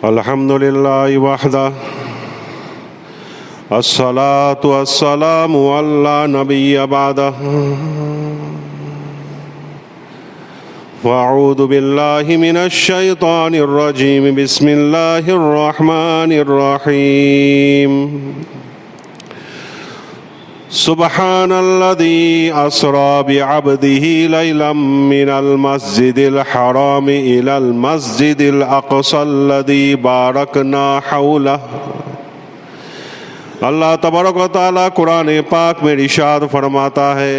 الحمدللہ وحدہ الصلاۃ والسلام علی نبی بعدہ فاعوذ باللہ من الشیطان الرجیم بسم اللہ الرحمن الرحیم سبحان الذي أسرى بعبده ليلا من المسجد الحرام إلى المسجد الأقصى الذي باركنا حوله۔ اللہ تبارک و تعالیٰ قرآن پاک میں ارشاد فرماتا ہے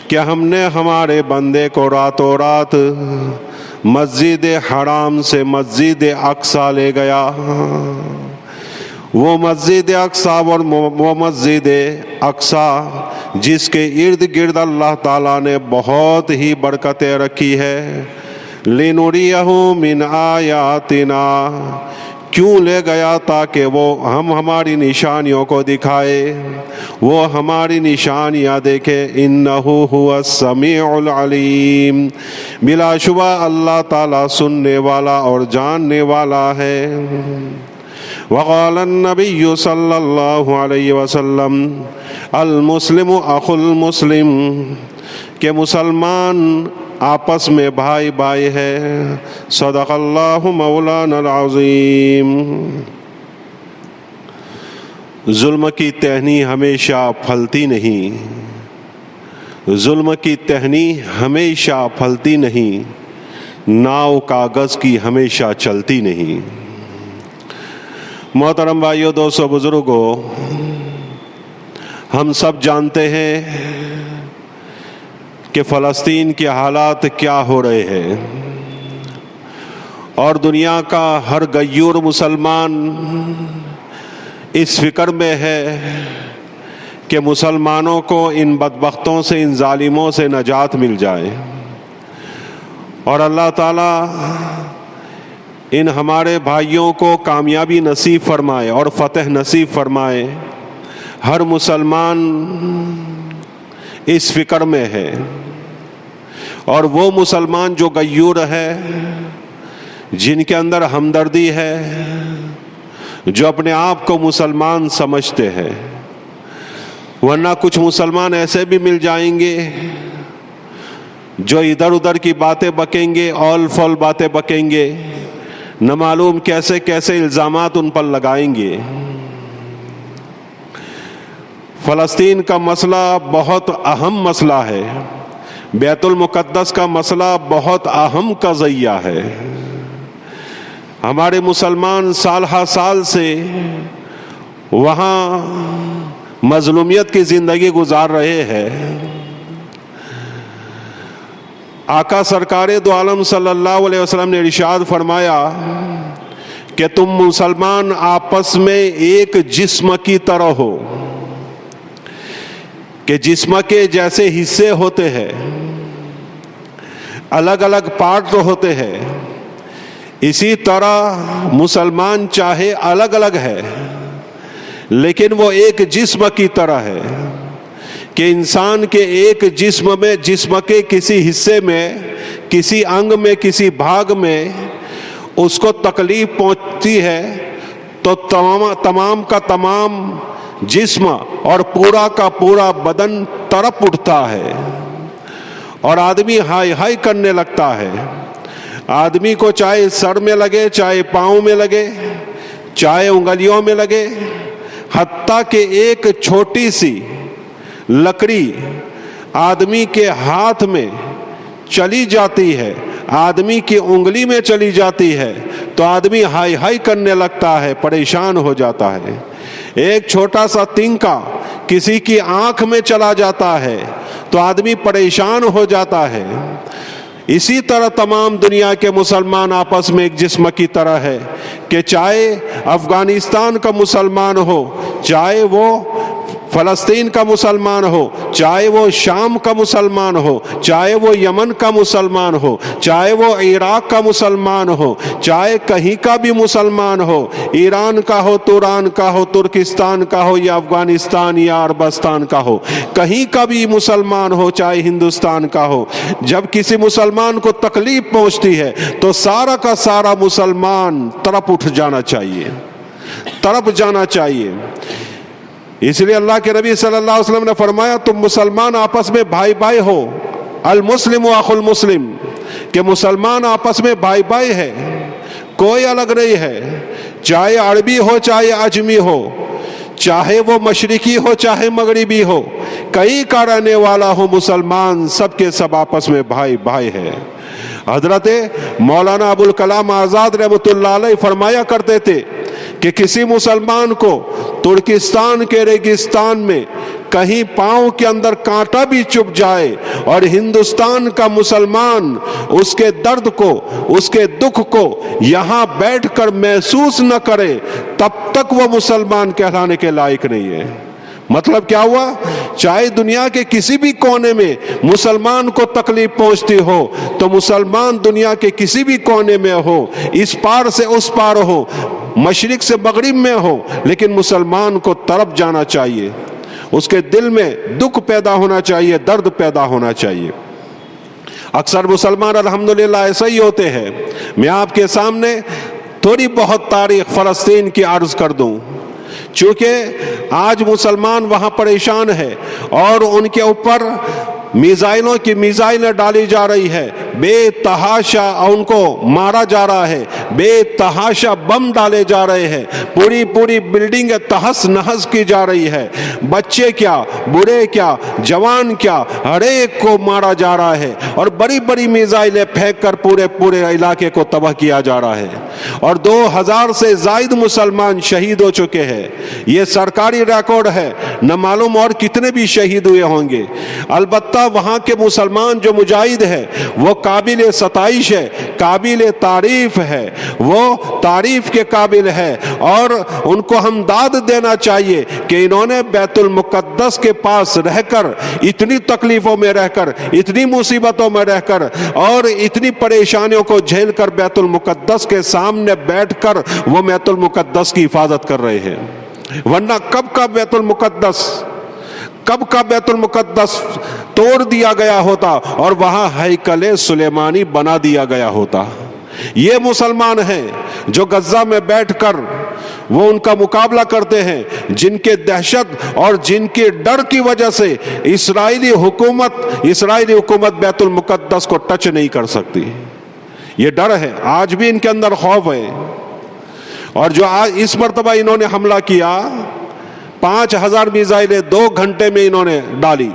کہ ہم نے ہمارے بندے کو راتوں رات مسجد حرام سے مسجد اقصی لے گیا۔ وہ مسجد اقصی اور وہ مسجد اقصی جس کے ارد گرد اللہ تعالیٰ نے بہت ہی برکتیں رکھی ہے۔ لِنُرِيَهُ مِنْ آیاتنا، کیوں لے گیا؟ تاکہ وہ ہم ہماری نشانیوں کو دکھائے، وہ ہماری نشانیاں دیکھے۔ إِنَّهُ هُوَ السَّمِيعُ الْعَلِيمُ، بلا شبہ اللہ تعالیٰ سننے والا اور جاننے والا ہے۔ وقال النبی صلی اللہ علیہ وسلم المسلم اخو المسلم، کہ مسلمان آپس میں بھائی بھائی ہے۔ صدق اللہ مولانا العظیم۔ ظلم کی ٹہنی ہمیشہ پھلتی نہیں، ظلم کی ٹہنی ہمیشہ پھلتی نہیں، ناؤ کاغذ کی ہمیشہ چلتی نہیں۔ محترم بھائیو، دوستو، بزرگوں، ہم سب جانتے ہیں کہ فلسطین کے حالات کیا ہو رہے ہیں، اور دنیا کا ہر غیور مسلمان اس فکر میں ہے کہ مسلمانوں کو ان بدبختوں سے، ان ظالموں سے نجات مل جائے، اور اللہ تعالیٰ ان ہمارے بھائیوں کو کامیابی نصیب فرمائے اور فتح نصیب فرمائے۔ ہر مسلمان اس فکر میں ہے، اور وہ مسلمان جو غیور ہے، جن کے اندر ہمدردی ہے، جو اپنے آپ کو مسلمان سمجھتے ہیں۔ ورنہ کچھ مسلمان ایسے بھی مل جائیں گے جو ادھر ادھر کی باتیں بکیں گے، اول فول باتیں بکیں گے، نہ معلوم کیسے کیسے الزامات ان پر لگائیں گے۔ فلسطین کا مسئلہ بہت اہم مسئلہ ہے، بیت المقدس کا مسئلہ بہت اہم قضیہ ہے۔ ہمارے مسلمان سال ہر سال سے وہاں مظلومیت کی زندگی گزار رہے ہیں۔ آقا سرکار دو عالم صلی اللہ علیہ وسلم نے ارشاد فرمایا کہ تم مسلمان آپس میں ایک جسم کی طرح ہو، کہ جسم کے جیسے حصے ہوتے ہیں، الگ الگ پارٹ ہوتے ہیں، اسی طرح مسلمان چاہے الگ الگ ہے لیکن وہ ایک جسم کی طرح ہے، کہ انسان کے ایک جسم میں، جسم کے کسی حصے میں، کسی انگ میں، کسی بھاگ میں اس کو تکلیف پہنچتی ہے تو تمام کا تمام جسم اور پورا کا پورا بدن تڑپ اٹھتا ہے، اور آدمی ہائی ہائی کرنے لگتا ہے۔ آدمی کو چاہے سر میں لگے، چاہے پاؤں میں لگے، چاہے انگلیوں میں لگے، حتیٰ کہ ایک چھوٹی سی لکڑی آدمی کے ہاتھ میں چلی جاتی ہے، آدمی کی انگلی میں چلی جاتی ہے تو آدمی ہائی ہائی کرنے لگتا ہے، پریشان ہو جاتا ہے۔ ایک چھوٹا سا تنکا کسی کی آنکھ میں چلا جاتا ہے تو آدمی پریشان ہو جاتا ہے۔ اسی طرح تمام دنیا کے مسلمان آپس میں ایک جسم کی طرح ہے، کہ چاہے افغانستان کا مسلمان ہو، چاہے وہ فلسطین کا مسلمان ہو، چاہے وہ شام کا مسلمان ہو، چاہے وہ یمن کا مسلمان ہو، چاہے وہ عراق کا مسلمان ہو، چاہے کہیں کا بھی مسلمان ہو، ایران کا ہو، توران کا ہو، ترکستان کا ہو، یا افغانستان یا عربستان کا ہو، کہیں کا بھی مسلمان ہو، چاہے ہندوستان کا ہو، جب کسی مسلمان کو تکلیف پہنچتی ہے تو سارا کا سارا مسلمان طرف اٹھ جانا چاہیے، طرف جانا چاہیے۔ اس لیے اللہ کے نبی صلی اللہ علیہ وسلم نے فرمایا تم مسلمان آپس میں بھائی بھائی ہو، المسلم و اخو المسلم، کہ مسلمان آپس میں بھائی بھائی ہے، کوئی الگ نہیں ہے، چاہے عربی ہو چاہے عجمی ہو، چاہے وہ مشرقی ہو چاہے مغربی ہو، کہیں کا رہنے والا ہو، مسلمان سب کے سب آپس میں بھائی بھائی ہے۔ حضرت مولانا ابوالکلام آزاد رحمۃ اللہ علیہ فرمایا کرتے تھے کہ کسی مسلمان کو ترکستان کے ریگستان میں کہیں پاؤں کے اندر کانٹا بھی چبھ جائے اور ہندوستان کا مسلمان اس کے درد کو، اس کے دکھ کو یہاں بیٹھ کر محسوس نہ کرے، تب تک وہ مسلمان کہلانے کے لائق نہیں ہے۔ مطلب کیا ہوا؟ چاہے دنیا کے کسی بھی کونے میں مسلمان کو تکلیف پہنچتی ہو تو مسلمان دنیا کے کسی بھی کونے میں ہو، اس پار سے اس پار ہو، مشرق سے مغرب میں ہو، لیکن مسلمان کو طرف جانا چاہیے، اس کے دل میں دکھ پیدا ہونا چاہیے، درد پیدا ہونا چاہیے۔ اکثر مسلمان الحمدللہ ایسا ہی ہوتے ہیں۔ میں آپ کے سامنے تھوڑی بہت تاریخ فلسطین کی عرض کر دوں، چونکہ آج مسلمان وہاں پریشان ہے اور ان کے اوپر میزائلوں کی میزائلیں ڈالی جا رہی ہے، بے تحاشا ان کو مارا جا رہا ہے، بے تحاشا بم ڈالے جا رہے ہیں، پوری بلڈنگ تہس نہس کی جا رہی ہے، بچے کیا، بوڑھے کیا، جوان کیا، ہر ایک کو مارا جا رہا ہے، اور بڑی میزائلیں پھینک کر پورے علاقے کو تباہ کیا جا رہا ہے، اور 2000 سے زائد مسلمان شہید ہو چکے ہیں۔ یہ سرکاری ریکارڈ ہے، نہ معلوم اور کتنے بھی شہید ہوئے ہوں گے۔ البتہ وہاں کے مسلمان جو مجاہد ہے وہ قابل ستائش ہے، قابل تعریف ہے، وہ تعریف کے قابل ہے، اور ان کو ہم داد دینا چاہیے کہ انہوں نے بیت المقدس کے پاس رہ کر، اتنی تکلیفوں میں رہ کر، اتنی مصیبتوں میں رہ کر اور اتنی پریشانیوں کو جھیل کر بیت المقدس کے سامنے بیٹھ کر وہ بیت المقدس کی حفاظت کر رہے ہیں، ورنہ کب کا بیت المقدس توڑ دیا گیا ہوتا اور وہاں ہیکل سلیمانی بنا دیا گیا ہوتا۔ یہ مسلمان ہیں جو غزہ میں بیٹھ کر وہ ان کا مقابلہ کرتے ہیں، جن کے دہشت اور جن کے ڈر کی وجہ سے اسرائیلی حکومت بیت المقدس کو ٹچ نہیں کر سکتی۔ یہ ڈر ہے، آج بھی ان کے اندر خوف ہے، اور جو آج اس مرتبہ انہوں نے حملہ کیا، 5000 میزائلیں 2 گھنٹے میں انہوں نے ڈالی،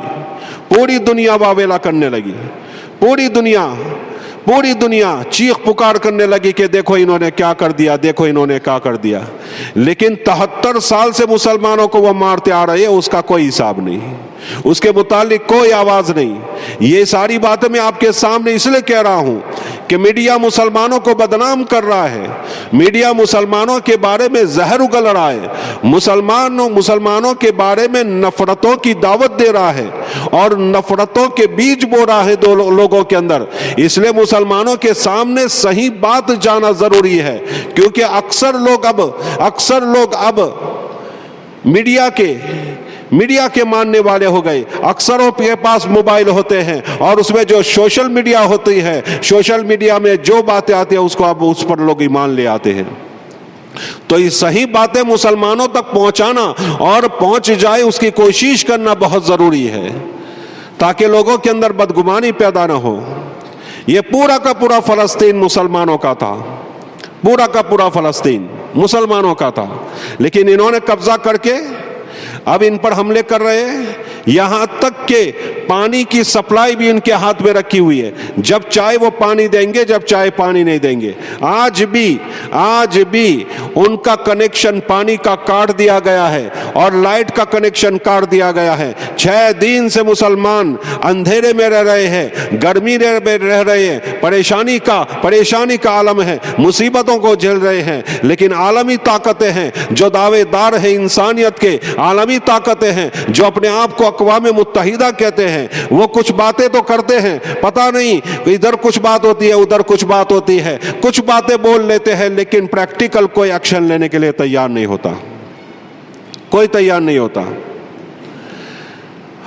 پوری دنیا واویلا کرنے لگی، پوری دنیا چیخ پکار کرنے لگی کہ دیکھو انہوں نے کیا کر دیا، دیکھو انہوں نے کیا کر دیا۔ لیکن 73 سال سے مسلمانوں کو وہ مارتے آ رہے ہیں، اس کا کوئی حساب نہیں، اس کے متعلق کوئی آواز نہیں۔ یہ ساری باتیں میں آپ کے سامنے اس لیے کہہ رہا ہوں کہ میڈیا مسلمانوں کو بدنام کر رہا ہے، میڈیا مسلمانوں کے بارے میں زہر اگل رہا ہے، مسلمانوں کے بارے میں نفرتوں کی دعوت دے رہا ہے اور نفرتوں کے بیج بو رہا ہے لوگوں کے اندر۔ اس لیے مسلمانوں کے سامنے صحیح بات جانا ضروری ہے، کیونکہ اکثر لوگ اب میڈیا کے ماننے والے ہو گئے، اکثروں کے پاس موبائل ہوتے ہیں اور اس میں جو سوشل میڈیا ہوتی ہے، سوشل میڈیا میں جو باتیں آتی ہیں اس کو اب اس پر لوگ ایمان لے آتے ہیں۔ تو یہ صحیح باتیں مسلمانوں تک پہنچانا اور پہنچ جائے اس کی کوشش کرنا بہت ضروری ہے، تاکہ لوگوں کے اندر بدگمانی پیدا نہ ہو۔ یہ پورا کا پورا فلسطین مسلمانوں کا تھا، پورا کا پورا فلسطین مسلمانوں کا تھا، لیکن انہوں نے قبضہ کر کے اب ان پر حملے کر رہے ہیں یہاں تک کہ پانی کی سپلائی بھی ان کے ہاتھ میں رکھی ہوئی ہے، جب چاہے وہ پانی دیں گے، جب چاہے پانی نہیں دیں گے۔ آج بھی ان کا کنیکشن پانی کا کاٹ دیا گیا ہے اور لائٹ کا کنیکشن کاٹ دیا گیا ہے۔ 6 دن سے مسلمان اندھیرے میں رہ رہے ہیں، گرمی میں رہ رہے ہیں، پریشانی کا عالم ہے، مصیبتوں کو جھیل رہے ہیں، لیکن عالمی طاقتیں ہیں جو دعوے دار ہیں انسانیت کے، عالمی طاقتیں ہیں جو اپنے آپ کو اقوام متحدہ کہتے ہیں، وہ کچھ باتیں تو کرتے ہیں، پتہ نہیں ادھر کچھ بات ہوتی ہے ادھر کچھ بات ہوتی ہے، کچھ باتیں بول لیتے ہیں لیکن پریکٹیکل کوئی ایکشن لینے کے لیے تیار نہیں ہوتا، کوئی تیار نہیں ہوتا۔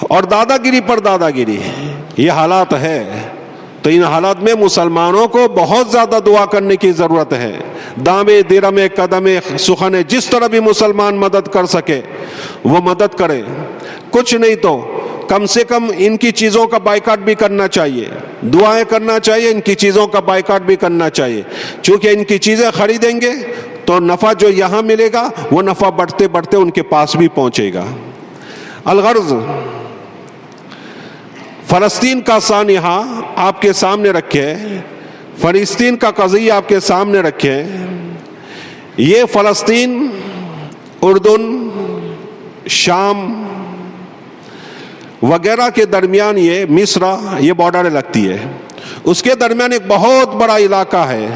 اور دادا گیری پر دادا گیری، یہ حالات ہے۔ تو ان حالات میں مسلمانوں کو بہت زیادہ دعا کرنے کی ضرورت ہے۔ دامے درمے قدمے سخنے، جس طرح بھی مسلمان مدد کر سکے وہ مدد کرے، کچھ نہیں تو کم سے کم ان کی چیزوں کا بائیکاٹ بھی کرنا چاہیے، دعائیں کرنا چاہیے، ان کی چیزوں کا بائیکاٹ بھی کرنا چاہیے، چونکہ ان کی چیزیں خریدیں گے تو نفع جو یہاں ملے گا وہ نفع بڑھتے بڑھتے ان کے پاس بھی پہنچے گا۔ الغرض فلسطین کا سانحہ آپ کے سامنے رکھے، فلسطین کا قضیہ آپ کے سامنے رکھے۔ یہ فلسطین، اردن، شام وغیرہ کے درمیان یہ مصر، یہ بارڈر لگتی ہے، اس کے درمیان ایک بہت بڑا علاقہ ہے۔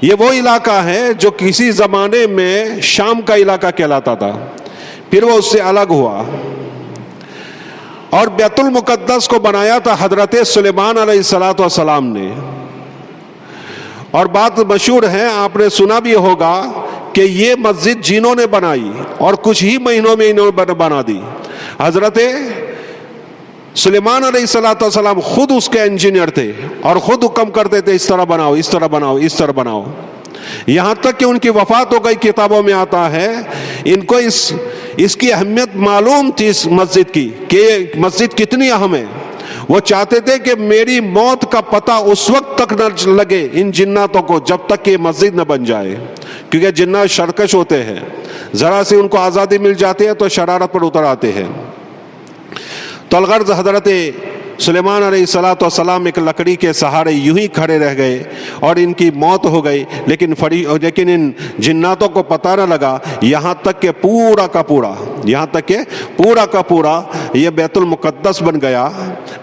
یہ وہ علاقہ ہے جو کسی زمانے میں شام کا علاقہ کہلاتا تھا، پھر وہ اس سے الگ ہوا، اور بیت المقدس کو بنایا تھا حضرت سلیمان علیہ السلام نے۔ اور بات مشہور ہے، آپ نے سنا بھی ہوگا کہ یہ مسجد جنہوں نے بنائی اور کچھ ہی مہینوں میں انہوں نے بنا دی۔ حضرت سلیمان علیہ السلام خود اس کے انجینئر تھے اور خود حکم کرتے تھے اس طرح بناؤ، اس طرح بناؤ، اس طرح بناؤ، یہاں تک کہ ان کی وفات ہو گئی۔ کتابوں میں آتا ہے ان کو اس کی اہمیت معلوم تھی اس مسجد کی، کہ مسجد کتنی اہم ہے۔ وہ چاہتے تھے کہ میری موت کا پتہ اس وقت تک نہ لگے ان جناتوں کو جب تک کہ مسجد نہ بن جائے، کیونکہ جنات شرکش ہوتے ہیں، ذرا سے ان کو آزادی مل جاتی ہے تو شرارت پر اتر آتے ہیں۔ تو الغرض حضرت سلیمان علیہ السلام ایک لکڑی کے سہارے یوں ہی کھڑے رہ گئے اور ان کی موت ہو گئی، لیکن ان جناتوں کو پتہ نہ لگا، یہاں تک کہ پورا کا پورا یہ بیت المقدس بن گیا۔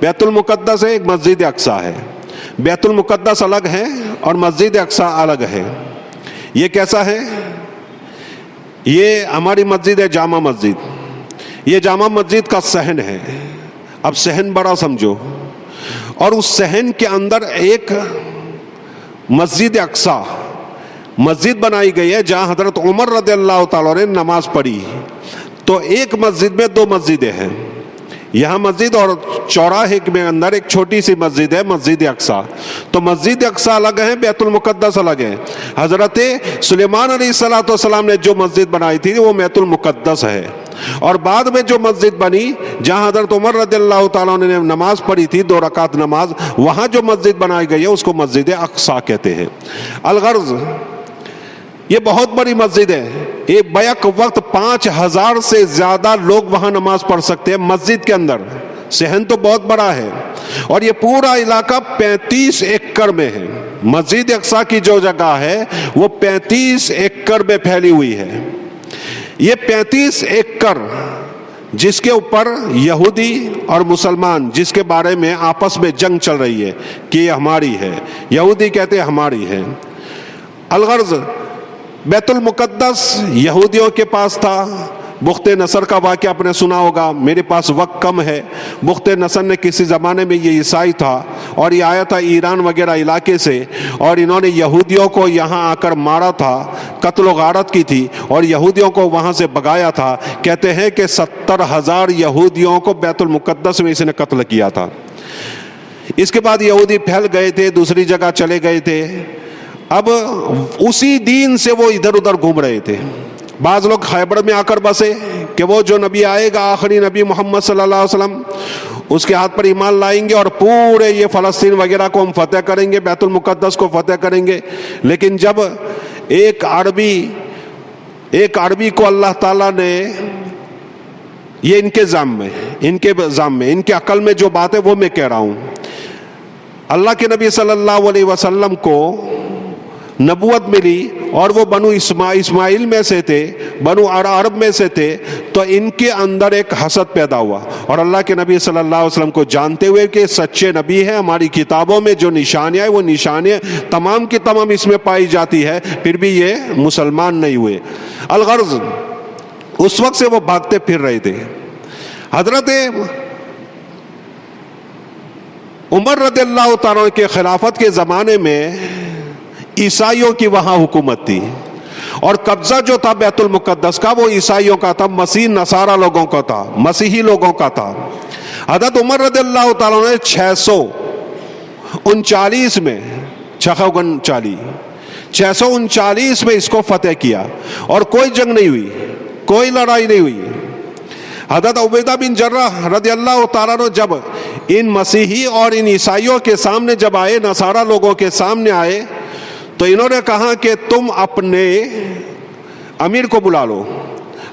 بیت المقدس ہے، ایک مسجد اقصیٰ ہے، بیت المقدس الگ ہے اور مسجد اقصیٰ الگ ہے۔ یہ کیسا ہے؟ یہ ہماری مسجد ہے جامع مسجد، یہ جامع مسجد کا صحن ہے۔ اب صحن بڑا سمجھو، اور اس صحن کے اندر ایک مسجد اقصیٰ مسجد بنائی گئی ہے جہاں حضرت عمر رضی اللہ تعالیٰ نے نماز پڑھی۔ تو ایک مسجد میں 2 مسجدیں ہیں، یہاں مسجد اور چوراہے میں اندر ایک چھوٹی سی مسجد ہے، مسجد اقصیٰ۔ تو مسجد اقصیٰ الگ ہے، بیت المقدس الگ ہے۔ حضرت سلیمان علیہ السلام نے جو مسجد بنائی تھی وہ بیت المقدس ہے، اور بعد میں جو مسجد بنی جہاں حضرت عمر رضی اللہ تعالیٰ نے نماز پڑھی تھی 2 رکعت نماز، وہاں جو مسجد بنائی گئی ہے اس کو مسجد اقصیٰ کہتے ہیں۔ الغرض یہ بہت بڑی مسجد ہے، یہ بیک وقت 5000 سے زیادہ لوگ وہاں نماز پڑھ سکتے ہیں مسجد کے اندر۔ صحن تو بہت بڑا ہے، اور یہ پورا علاقہ 35 ایکڑ میں ہے۔ مسجد اقصیٰ کی جو جگہ ہے وہ 35 ایکڑ میں پھیلی ہوئی ہے۔ یہ 35 ایکڑ جس کے اوپر یہودی اور مسلمان، جس کے بارے میں آپس میں جنگ چل رہی ہے کہ یہ ہماری ہے، یہودی کہتے ہیں ہماری ہے۔ الغرض بیت المقدس یہودیوں کے پاس تھا۔ بخت نصر کا واقعہ آپ نے سنا ہوگا، میرے پاس وقت کم ہے۔ بخت نصر نے کسی زمانے میں یہ عیسائی تھا اور یہ آیا تھا ایران وغیرہ علاقے سے، اور انہوں نے یہودیوں کو یہاں آ کر مارا تھا، قتل و غارت کی تھی اور یہودیوں کو وہاں سے بھگایا تھا۔ کہتے ہیں کہ 70,000 یہودیوں کو بیت المقدس میں اس نے قتل کیا تھا۔ اس کے بعد یہودی پھیل گئے تھے، دوسری جگہ چلے گئے تھے۔ اب اسی دین سے وہ ادھر ادھر گھوم رہے تھے۔ بعض لوگ خیبر میں آ کر بسے کہ وہ جو نبی آئے گا، آخری نبی محمد صلی اللہ علیہ وسلم، اس کے ہاتھ پر ایمان لائیں گے اور پورے یہ فلسطین وغیرہ کو ہم فتح کریں گے، بیت المقدس کو فتح کریں گے۔ لیکن جب ایک عربی کو اللہ تعالیٰ نے یہ ان کے ذم میں، ان کے عقل میں جو بات ہے وہ میں کہہ رہا ہوں۔ اللہ کے نبی صلی اللہ علیہ وسلم کو نبوت ملی اور وہ بنو اسماعیل میں سے تھے، بنو عرب میں سے تھے، تو ان کے اندر ایک حسد پیدا ہوا، اور اللہ کے نبی صلی اللہ علیہ وسلم کو جانتے ہوئے کہ سچے نبی ہیں، ہماری کتابوں میں جو نشانیاں ہیں وہ نشانیاں تمام کی تمام اس میں پائی جاتی ہے، پھر بھی یہ مسلمان نہیں ہوئے۔ الغرض اس وقت سے وہ بھاگتے پھر رہے تھے۔ حضرت عمر رضی اللہ تعالیٰ کے خلافت کے زمانے میں عیسائیوں کی وہاں حکومت تھی، اور قبضہ جو تھا بیت المقدس کا وہ عیسائیوں کا تھا، مسیح نصارہ لوگوں کا تھا، مسیحی لوگوں کا تھا۔ حضرت عمر رضی اللہ تعالیٰ نے 639 میں 639 میں اس کو فتح کیا، اور کوئی جنگ نہیں ہوئی، کوئی لڑائی نہیں ہوئی۔ حضرت عبیدہ بن جراح رضی اللہ تعالیٰ نے جب ان مسیحی اور ان عیسائیوں کے سامنے جب آئے، نصارہ لوگوں کے سامنے آئے، تو انہوں نے کہا کہ تم اپنے امیر کو بلا لو،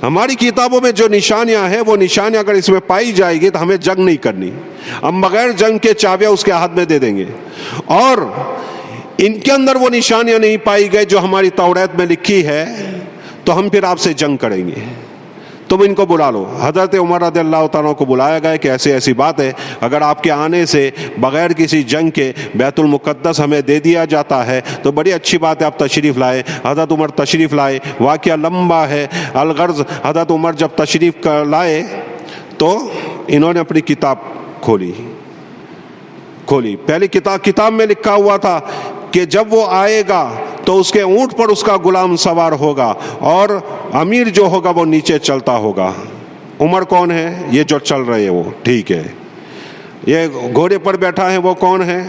ہماری کتابوں میں جو نشانیاں ہیں وہ نشانیاں اگر اس میں پائی جائے گی تو ہمیں جنگ نہیں کرنی، ہم بغیر جنگ کے چابیاں اس کے ہاتھ میں دے دیں گے، اور ان کے اندر وہ نشانیاں نہیں پائی گئی جو ہماری توریت میں لکھی ہے تو ہم پھر آپ سے جنگ کریں گے، تم ان کو بلا لو۔ حضرت عمر رضی اللہ تعالیٰ کو بلایا گیا کہ ایسی بات ہے، اگر آپ کے آنے سے بغیر کسی جنگ کے بیت المقدس ہمیں دے دیا جاتا ہے تو بڑی اچھی بات ہے، آپ تشریف لائے۔ حضرت عمر تشریف لائے، واقعہ لمبا ہے۔ الغرض حضرت عمر جب تشریف لائے تو انہوں نے اپنی کتاب کھولی، پہلی کتاب میں لکھا ہوا تھا کہ جب وہ آئے گا تو اس کے اونٹ پر اس کا غلام سوار ہوگا اور امیر جو ہوگا وہ نیچے چلتا ہوگا۔ عمر کون ہے؟ یہ جو چل رہے ہیں وہ، ٹھیک ہے۔ یہ گھوڑے پر بیٹھا ہے وہ کون ہے؟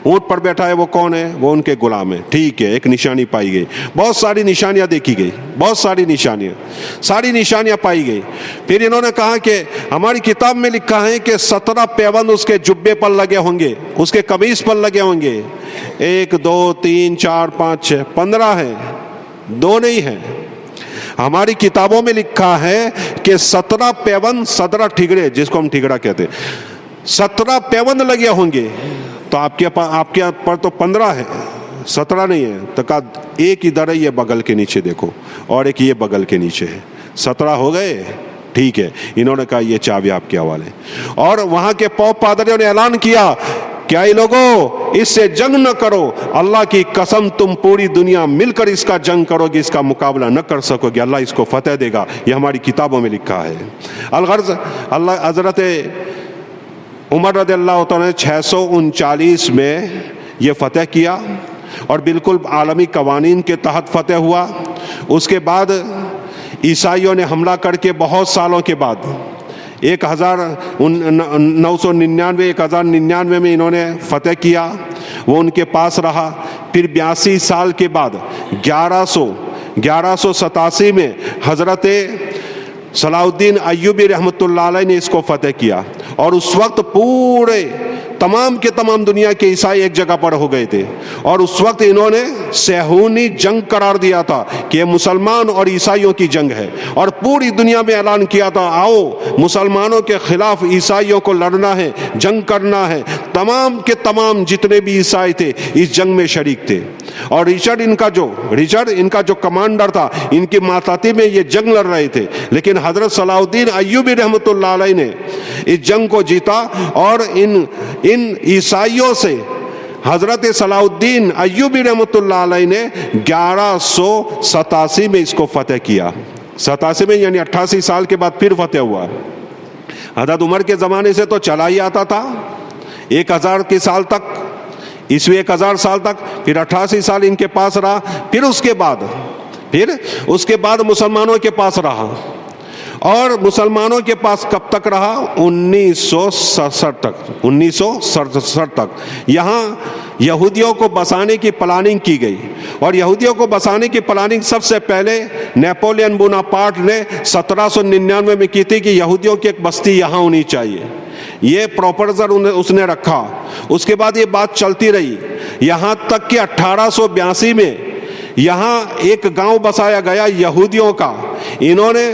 اونٹ پر بیٹھا ہے وہ کون ہے؟ وہ ان کے غلام ہے، ٹھیک ہے۔ ایک نشانی پائی گئی، بہت ساری نشانیاں دیکھی گئی، بہت ساری نشانیاں پائی گئی۔ پھر انہوں نے کہا کہ ہماری کتاب میں لکھا ہے کہ 17 پیوند اس کے جبے پر لگے ہوں گے، اس کے قمیص پر لگے ہوں گے۔ 1 2 3 4 5 6 15 ہیں، 2 نہیں ہیں۔ ہماری کتابوں میں لکھا ہے کہ 17 پیوند، 17 ٹھگڑے، جس کو ہم ٹھگڑا کہتے ہیں، 17 پیوند لگے ہوں گے۔ تو آپ کے پر تو 15 ہے، 17 نہیں ہے۔ تو کہا ایک ادھر ہے، یہ بغل کے نیچے دیکھو، اور ایک یہ بغل کے نیچے ہے، 17 ہو گئے، ٹھیک ہے۔ انہوں نے کہا یہ چابی آپ کے حوالے۔ اور وہاں کے پوپ پادریوں نے اعلان کیا کہ اے لوگو، اس سے جنگ نہ کرو، اللہ کی قسم تم پوری دنیا مل کر اس کا جنگ کرو گے، اس کا مقابلہ نہ کر سکو گے، اللہ اس کو فتح دے گا، یہ ہماری کتابوں میں لکھا ہے۔ الغرض حضرت عمر رضی اللہ تعالیٰ نے 639 میں یہ فتح کیا، اور بالکل عالمی قوانین کے تحت فتح ہوا۔ اس کے بعد عیسائیوں نے حملہ کر کے بہت سالوں کے بعد 1099 میں انہوں نے فتح کیا، وہ ان کے پاس رہا۔ پھر 82 سال کے بعد 1187 میں حضرت صلاح الدین ایوبی رحمۃ اللہ علیہ نے اس کو فتح کیا، اور اس وقت پورے تمام کے تمام دنیا کے عیسائی ایک جگہ پر ہو گئے تھے، اور اس وقت انہوں نے صہیونی جنگ قرار دیا تھا کہ یہ مسلمان اور عیسائیوں کی جنگ ہے، اور پوری دنیا میں اعلان کیا تھا آؤ مسلمانوں کے خلاف عیسائیوں کو لڑنا ہے، جنگ کرنا ہے۔ تمام کے تمام جتنے بھی عیسائی تھے اس جنگ میں شریک تھے، اور رچرڈ ان کا جو کمانڈر تھا، ان کی ماتحتی میں یہ جنگ لڑ رہے تھے، لیکن حضرت صلاح الدین ایوبی رحمۃ اللہ علیہ نے اس جنگ کو جیتا، اور ان عیسائیوں سے حضرت صلاح الدین ایوبی رحمۃ اللہ علیہ نے 1187 میں اس کو فتح کیا۔ 87 میں یعنی 88 سال کے بعد پھر فتح ہوا۔ حضرت عمر کے زمانے سے تو چلا ہی آتا تھا 1000 کے سال تک، عیسوی 1000 سال تک، پھر 88 سال ان کے پاس رہا، پھر اس کے بعد مسلمانوں کے پاس رہا، اور مسلمانوں کے پاس کب تک رہا؟ 1967 تک۔ یہاں یہودیوں کو بسانے کی پلاننگ کی گئی، اور یہودیوں کو بسانے کی پلاننگ سب سے پہلے نیپولین بوناپارٹ نے 1799 میں کی تھی کہ یہودیوں کی ایک بستی یہاں ہونی چاہیے۔ یہ پروپوزل اس نے رکھا، اس کے بعد یہ بات چلتی رہی، یہاں تک کہ 1882 میں یہاں ایک گاؤں بسایا گیا یہودیوں کا۔ انہوں نے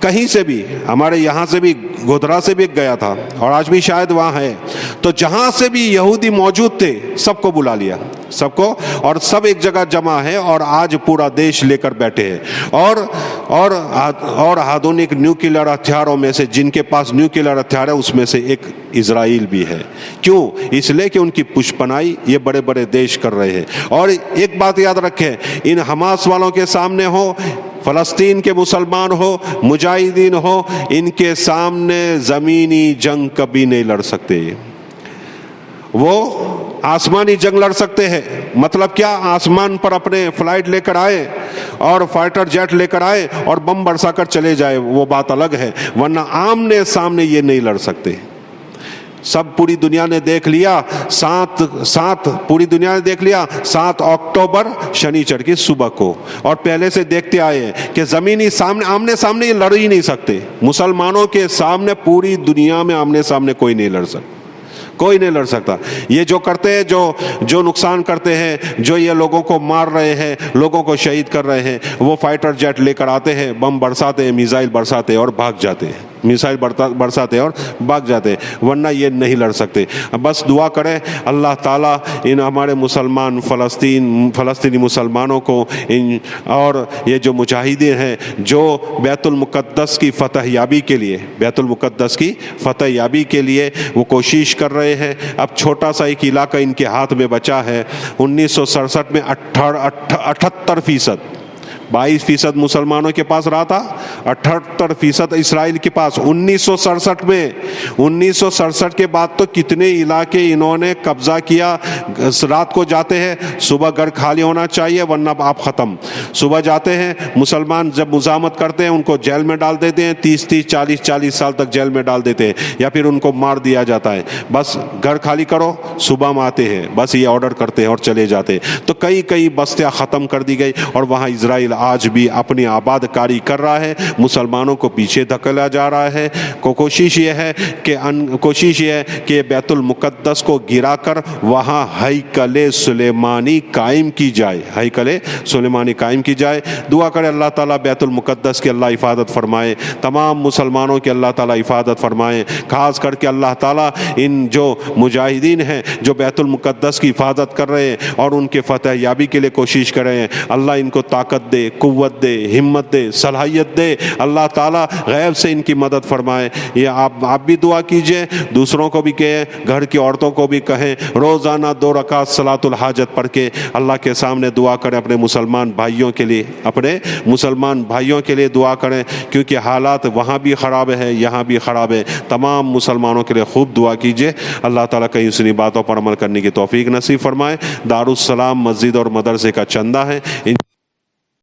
کہیں سے بھی، ہمارے یہاں سے بھی گودرا سے بھی گیا تھا اور آج بھی شاید وہاں ہے، تو جہاں سے بھی یہودی موجود تھے سب کو بلا لیا، سب کو، اور سب ایک جگہ جمع ہے اور آج پورا دیش لے کر بیٹھے ہیں۔ اور آدھونک نیوکلیئر ہتھیاروں میں سے جن کے پاس نیوکلیئر ہتھیار ہے اس میں سے ایک اسرائیل بھی ہے۔ کیوں؟ اس لیے کہ ان کی پشپنائی یہ بڑے بڑے دیش کر رہے ہیں۔ اور ایک بات یاد رکھیں، ان حماس والوں کے سامنے ہو، فلسطین کے مسلمان ہو، مجاہدین ہو، ان کے سامنے زمینی جنگ کبھی نہیں لڑ سکتے۔ وہ آسمانی جنگ لڑ سکتے ہیں، مطلب کیا؟ آسمان پر اپنے فلائٹ لے کر آئے اور فائٹر جیٹ لے کر آئے اور بم برسا کر چلے جائے، وہ بات الگ ہے، ورنہ آمنے سامنے یہ نہیں لڑ سکتے۔ سب پوری دنیا نے دیکھ لیا، پوری دنیا نے دیکھ لیا 7 اکتوبر شنیچر کی صبح کو، اور پہلے سے دیکھتے آئے ہیں کہ زمینی آمنے سامنے یہ لڑ ہی نہیں سکتے۔ مسلمانوں کے سامنے پوری دنیا میں آمنے سامنے کوئی نہیں لڑ سکتا، کوئی نہیں لڑ سکتا۔ یہ جو کرتے ہیں، جو نقصان کرتے ہیں، جو یہ لوگوں کو مار رہے ہیں، لوگوں کو شہید کر رہے ہیں، وہ فائٹر جیٹ لے کر آتے ہیں، بم برساتے ہیں، میزائل برساتے ہیں اور بھاگ جاتے ہیں، میزائل برساتے ہیں اور بھاگ جاتے ہیں، ورنہ یہ نہیں لڑ سکتے۔ بس دعا کریں اللہ تعالیٰ ان ہمارے فلسطینی مسلمانوں کو، اور یہ جو مجاہدین ہیں جو بیت المقدس کی فتح یابی کے لیے وہ کوشش کر رہے ہیں۔ اب چھوٹا سا ایک علاقہ ان کے ہاتھ میں بچا ہے۔ 1967 میں 78%، 22% مسلمانوں کے پاس رہا تھا، 78% اسرائیل کے پاس 1967 میں۔ 1967 کے بعد تو کتنے علاقے انہوں نے قبضہ کیا۔ رات کو جاتے ہیں، صبح گھر خالی ہونا چاہیے ورنہ آپ ختم۔ صبح جاتے ہیں مسلمان، جب مزاحمت کرتے ہیں ان کو جیل میں ڈال دیتے ہیں، 30-40 سال تک جیل میں ڈال دیتے ہیں، یا پھر ان کو مار دیا جاتا ہے۔ بس گھر خالی کرو، صبح میں آتے ہیں، بس یہ آرڈر کرتے ہیں اور چلے جاتے ہیں۔ تو کئی بستیاں ختم کر دی گئی، اور وہاں اسرائیل آج بھی اپنی آباد کاری کر رہا ہے، مسلمانوں کو پیچھے دھکیلا جا رہا ہے۔ کوشش یہ ہے کہ بیت المقدس کو گرا کر وہاں ہیکل سلیمانی قائم کی جائے۔ دعا کرے اللہ تعالیٰ بیت المقدس کی اللہ حفاظت فرمائے، تمام مسلمانوں کی اللہ تعالیٰ حفاظت فرمائے، خاص کر کے اللہ تعالیٰ ان جو مجاہدین ہیں جو بیت المقدس کی حفاظت کر رہے ہیں اور ان کے فتح یابی کے لیے کوشش کر رہے ہیں، اللہ ان کو طاقت دے، قوت دے، ہمت دے، صلاحیت دے، اللہ تعالیٰ غیب سے ان کی مدد فرمائے۔ یہ آپ بھی دعا کیجئے، دوسروں کو بھی کہیں، گھر کی عورتوں کو بھی کہیں، روزانہ 2 رکعت صلاۃ الحاجت پڑھ کے اللہ کے سامنے دعا کریں، اپنے مسلمان بھائیوں کے لیے دعا کریں، کیونکہ حالات وہاں بھی خراب ہے، یہاں بھی خراب ہے۔ تمام مسلمانوں کے لیے خوب دعا کیجئے، اللہ تعالیٰ کہیں سنی باتوں پر عمل کرنے کی توفیق نصیب فرمائے۔ دارالسلام مسجد اور مدرسے کا چندہ ہے۔